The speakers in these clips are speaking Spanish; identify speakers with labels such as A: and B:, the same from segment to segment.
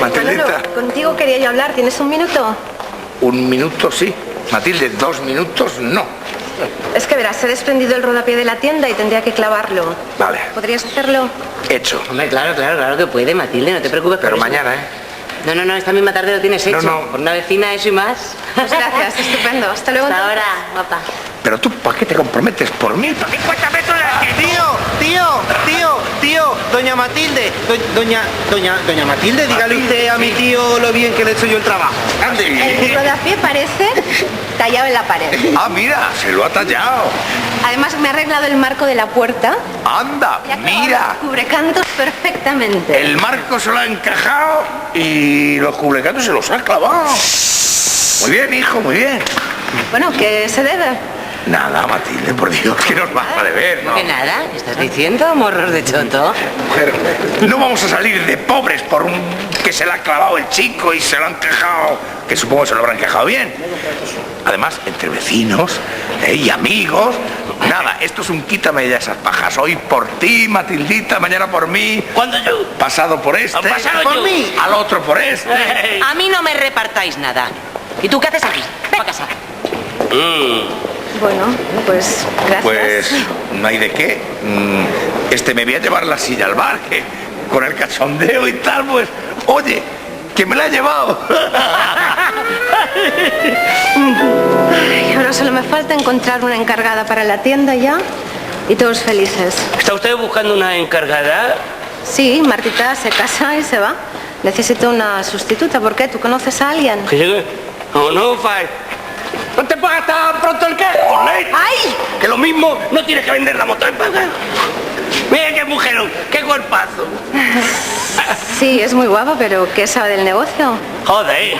A: Matildita.
B: Manolo, contigo quería yo hablar. ¿Tienes un minuto?
A: Un minuto sí. Matilde, 2 minutos no.
B: Es que verás, he desprendido el rodapié de la tienda y tendría que clavarlo.
A: Vale.
B: ¿Podrías hacerlo?
A: Hecho.
C: Hombre, claro que puede, Matilde, no te preocupes por
A: Pero
C: eso.
A: mañana,
C: No, esta misma tarde lo tienes hecho.
A: No.
C: Por una vecina, eso y más.
B: Pues gracias, estupendo. Hasta luego.
C: Hasta ahora, guapa.
A: Pero tú, ¿para qué te comprometes por mí? ¿Para qué cuéntame tú
D: Tío, doña Matilde, doña Matilde, dígale usted a mi tío lo bien que le he hecho yo el trabajo.
B: El rodapié parece tallado en la pared.
A: Ah, mira, se lo ha tallado.
B: Además, me ha arreglado el marco de la puerta.
A: Anda,
B: Y ha clavado
A: mira.
B: los cubrecantos perfectamente.
A: El marco se lo ha encajado y los cubrecantos se los ha clavado. Muy bien, hijo, muy bien.
B: Bueno, ¿qué se debe?
A: Nada, Matilde, por Dios, que nos vas a deber, ¿no?
C: ¿Qué nada? ¿Qué estás diciendo, morros de choto?
A: Mujer, no vamos a salir de pobres por un que se le ha clavado el chico y se lo han encajado, que supongo que se lo habrán encajado bien. Además, entre vecinos y amigos, nada, esto es un quítame ya esas pajas. Hoy por ti, Matildita, mañana por mí.
E: ¿Cuándo yo?
A: Pasado por este,
E: Pasado
A: por
E: yo.
A: mí, al otro por este.
C: A mí no me repartáis nada. ¿Y tú qué haces aquí? Ven a casa.
B: Bueno, pues gracias.
A: Pues no hay de qué. Este me voy a llevar la silla al bar, que con el cachondeo y tal, pues, oye, que me la ha llevado.
B: Y ahora solo me falta encontrar una encargada para la tienda ya y todos felices.
E: ¿Está usted buscando una encargada?
B: Sí, Martita se casa y se va. Necesito una sustituta. ¿Por qué? ¿Tú conoces a alguien?
E: Que llegue. No, Fai. No te pagas tan pronto el carro,
B: ¡Ay!
E: que lo mismo no tienes que vender la moto en paga. Mira qué mujerón, qué cuerpazo.
B: Sí, es muy guapa, pero ¿qué sabe del negocio?
E: Joder.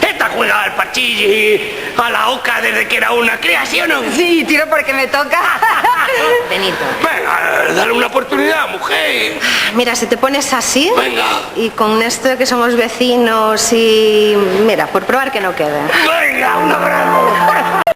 E: Esta juega al pachilli, a la oca desde que era una cría, ¿sí o no?
B: Sí, tiro porque me toca.
C: Benito.
E: Venga, dale una oportunidad, mujer.
B: Mira, si te pones así
E: Venga.
B: y con esto de que somos vecinos y... Mira, por probar que no quede.
E: Venga, un abrazo.